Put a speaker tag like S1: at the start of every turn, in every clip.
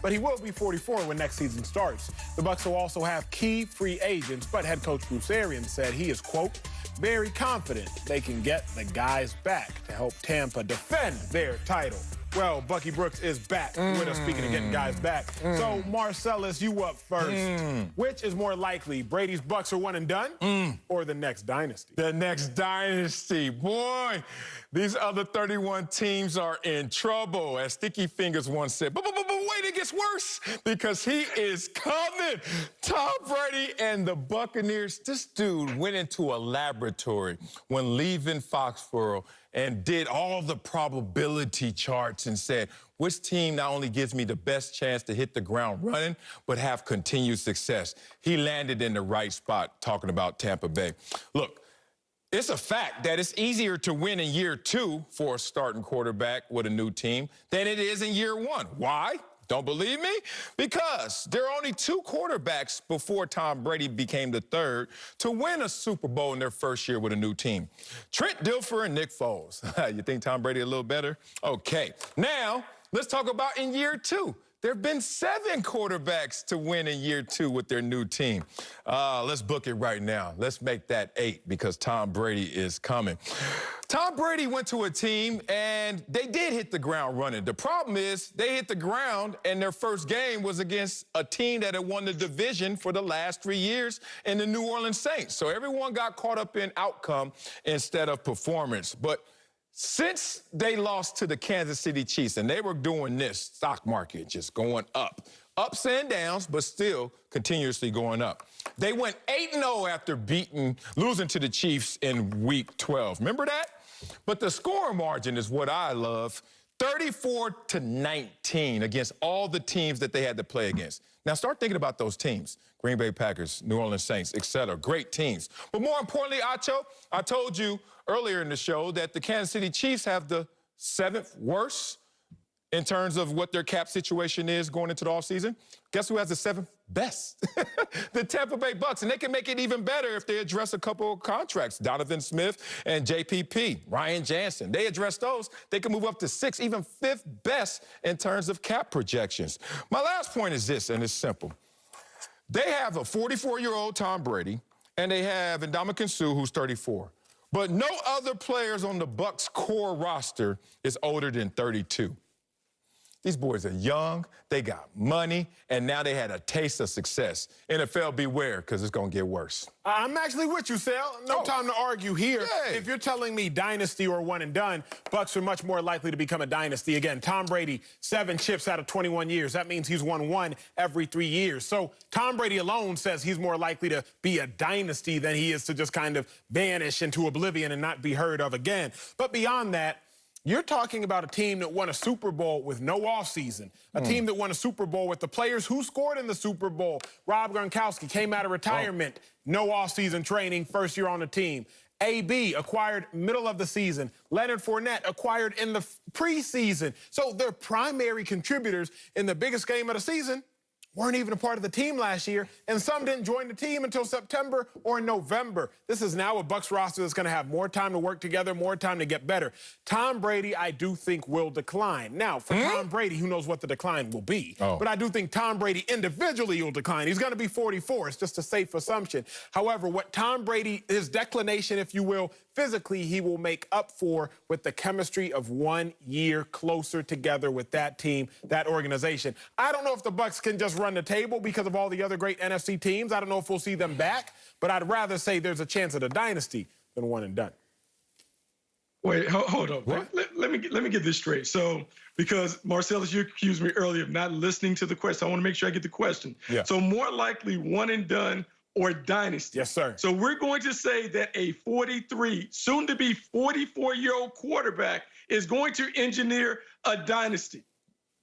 S1: but he will be 44 when next season starts. The Bucs will also have key free agents, but head coach Bruce Arians said he is, quote, very confident they can get the guys back to help Tampa defend their title. Well, Bucky Brooks is back with us, speaking of getting guys back. So, Marcellus, you up first. Which is more likely, Brady's Bucs are one and done, or the next dynasty?
S2: The next dynasty. Boy, these other 31 teams are in trouble. As Sticky Fingers once said, but wait, it gets worse, because he is coming. Tom Brady and the Buccaneers. This dude went into a laboratory when leaving Foxborough and did all the probability charts and said, which team not only gives me the best chance to hit the ground running, but have continued success? He landed in the right spot, talking about Tampa Bay. Look, it's a fact that it's easier to win in year 2 for a starting quarterback with a new team than it is in year 1. Why? Don't believe me? Because there are only 2 quarterbacks before Tom Brady became the 3rd to win a Super Bowl in their first year with a new team. Trent Dilfer and Nick Foles. You think Tom Brady a little better? Okay. Now, let's talk about in year 2. There have been 7 quarterbacks to win in year 2 with their new team. Let's book it right now. Let's make that 8 because Tom Brady is coming. Tom Brady went to a team and they did hit the ground running. The problem is they hit the ground and their first game was against a team that had won the division for the last 3 years in the New Orleans Saints. So everyone got caught up in outcome instead of performance. But since they lost to the Kansas City Chiefs, and they were doing this, stock market just going up. Ups and downs, but still continuously going up. They went 8-0 after losing to the Chiefs in Week 12. Remember that? But the score margin is what I love. 34-19 against all the teams that they had to play against. Now start thinking about those teams. Green Bay Packers, New Orleans Saints, etc. Great teams. But more importantly, Acho, I told you earlier in the show that the Kansas City Chiefs have the 7th worst in terms of what their cap situation is going into the offseason. Guess who has the 7th best? The Tampa Bay Bucs. And they can make it even better if they address a couple of contracts. Donovan Smith and JPP, Ryan Jansen. They address those, they can move up to 6th, even 5th best in terms of cap projections. My last point is this, and it's simple. They have a 44-year-old Tom Brady, and they have Ndamukong Suh, who's 34. But no other players on the Bucs core roster is older than 32. These boys are young, they got money, and now they had a taste of success. NFL, beware, because it's going to get worse.
S1: I'm actually with you, Sal. No time to argue here.
S2: Yay.
S1: If you're telling me dynasty or one and done, Bucs are much more likely to become a dynasty. Again, Tom Brady, 7 chips out of 21 years. That means he's won 1 every 3 years. So Tom Brady alone says he's more likely to be a dynasty than he is to just kind of vanish into oblivion and not be heard of again. But beyond that, you're talking about a team that won a Super Bowl with no offseason, a team that won a Super Bowl with the players who scored in the Super Bowl. Rob Gronkowski came out of retirement, no offseason training, first year on the team. AB acquired middle of the season. Leonard Fournette acquired in the preseason. So their primary contributors in the biggest game of the season weren't even a part of the team last year, and some didn't join the team until September or November. This is now a Bucs roster that's going to have more time to work together, more time to get better. Tom Brady, I do think, will decline. Now, for Tom Brady, who knows what the decline will be? But I do think Tom Brady individually will decline. He's going to be 44. It's just a safe assumption. However, what Tom Brady, his declination, if you will, physically, he will make up for with the chemistry of 1 year closer together with that team, that organization. I don't know if the Bucs can just run the table because of all the other great NFC teams. I don't know if we'll see them back, but I'd rather say there's a chance at a dynasty than one and done.
S3: Wait, hold on. Let me get this straight. So, because Marcellus, you accused me earlier of not listening to the question. I want to make sure I get the question.
S1: Yeah.
S3: So more likely one and done or dynasty.
S1: Yes, sir.
S3: So we're going to say that a 43, soon to be 44-year-old quarterback is going to engineer a dynasty.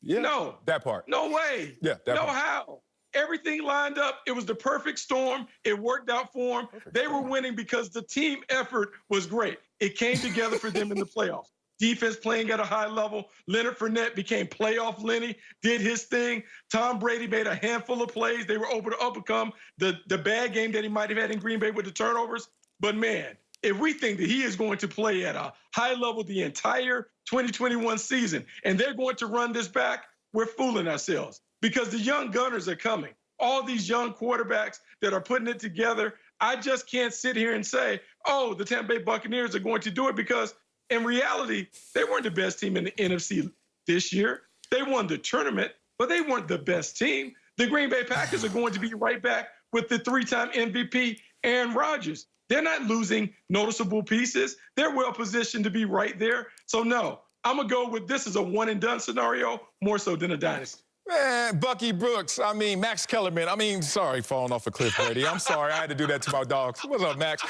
S2: Yeah.
S3: No.
S2: That part.
S3: No way.
S2: Yeah, that
S3: no
S2: part.
S3: how. Everything lined up. It was the perfect storm. It worked out for them. They were winning because the team effort was great. It came together for them in the playoffs. Defense playing at a high level. Leonard Fournette became playoff Lenny, did his thing. Tom Brady made a handful of plays. They were able to overcome the bad game that he might have had in Green Bay with the turnovers. But, man, if we think that he is going to play at a high level the entire 2021 season and they're going to run this back, we're fooling ourselves because the young gunners are coming. All these young quarterbacks that are putting it together, I just can't sit here and say, oh, the Tampa Bay Buccaneers are going to do it because in reality, they weren't the best team in the NFC this year. They won the tournament, but they weren't the best team. The Green Bay Packers are going to be right back with the three-time MVP, Aaron Rodgers. They're not losing noticeable pieces. They're well positioned to be right there. So, no, I'm going to go with this as a one-and-done scenario more so than a dynasty.
S2: Man, Bucky Brooks, Max Kellerman. Sorry, falling off a cliff, Brady. I'm sorry. I had to do that to my dogs. What's up, Max?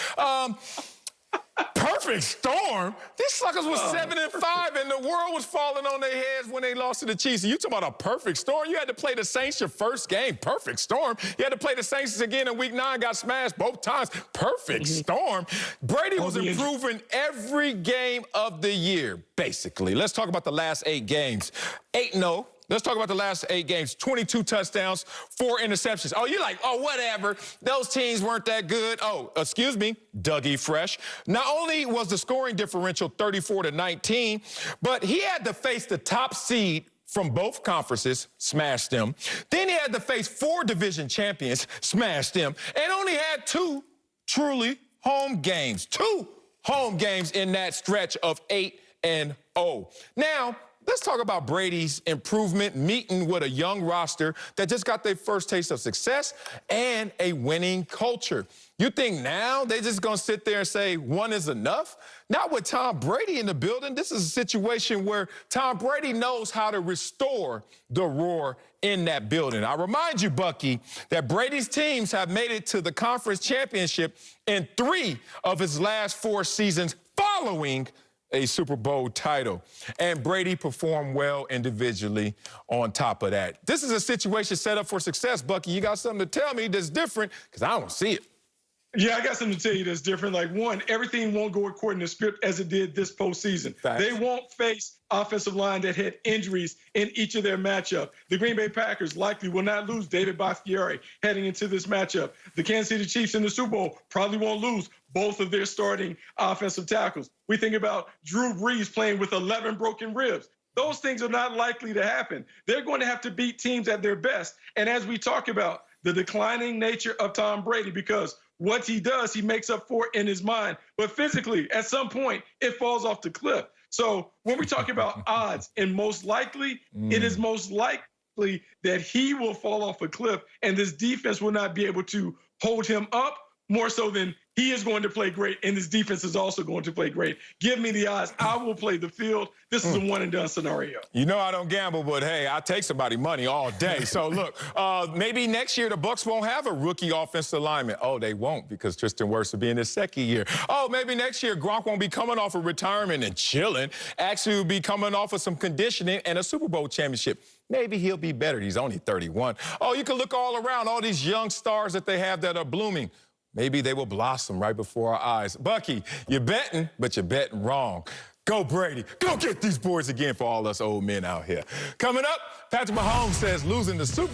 S2: Perfect storm. These suckers was 7-5, and the world was falling on their heads when they lost to the Chiefs. And you talking about a perfect storm? You had to play the Saints your first game. Perfect storm. You had to play the Saints again in Week 9. Got smashed both times. Perfect storm. Brady was improving every game of the year, basically. Let's talk about the last 8 games. 8-0. Let's talk about the last 8 games. 22 touchdowns, 4 interceptions. Oh, you're like, oh, whatever. Those teams weren't that good. Oh, excuse me, Dougie Fresh. Not only was the scoring differential 34-19, but he had to face the top seed from both conferences, smashed them. Then he had to face 4 division champions, smashed them, and only had 2 truly home games. 2 home games in that stretch of 8-0. Now, let's talk about Brady's improvement, meeting with a young roster that just got their first taste of success and a winning culture. You think now they're just going to sit there and say one is enough? Not with Tom Brady in the building. This is a situation where Tom Brady knows how to restore the roar in that building. I remind you, Bucky, that Brady's teams have made it to the conference championship in 3 of his last 4 seasons following a Super Bowl title. And Brady performed well individually on top of that. This is a situation set up for success, Bucky. You got something to tell me that's different? Because I don't see it.
S3: Yeah, I got something to tell you that's different. Like, one, everything won't go according to script as it did this postseason.
S2: Facts.
S3: They won't face offensive line that had injuries in each of their matchup. The Green Bay Packers likely will not lose David Bakhtiari heading into this matchup. The Kansas City Chiefs in the Super Bowl probably won't lose both of their starting offensive tackles. We think about Drew Brees playing with 11 broken ribs. Those things are not likely to happen. They're going to have to beat teams at their best. And as we talk about the declining nature of Tom Brady, because what he does, he makes up for in his mind. But physically, at some point, it falls off the cliff. So when we talk about odds, and most likely, it is most likely that he will fall off a cliff and this defense will not be able to hold him up more so than he is going to play great, and his defense is also going to play great. Give me the odds. I will play the field. This is a one-and-done scenario.
S2: You know I don't gamble, but, hey, I take somebody money all day. So, look, maybe next year the Bucs won't have a rookie offensive lineman. Oh, they won't because Tristan Wirfs will be in his second year. Oh, maybe next year Gronk won't be coming off of retirement and chilling. Actually, will be coming off of some conditioning and a Super Bowl championship. Maybe he'll be better. He's only 31. Oh, you can look all around, all these young stars that they have that are blooming. Maybe they will blossom right before our eyes. Bucky, you're betting, but you're betting wrong. Go, Brady. Go get these boards again for all us old men out here. Coming up, Patrick Mahomes says losing the Super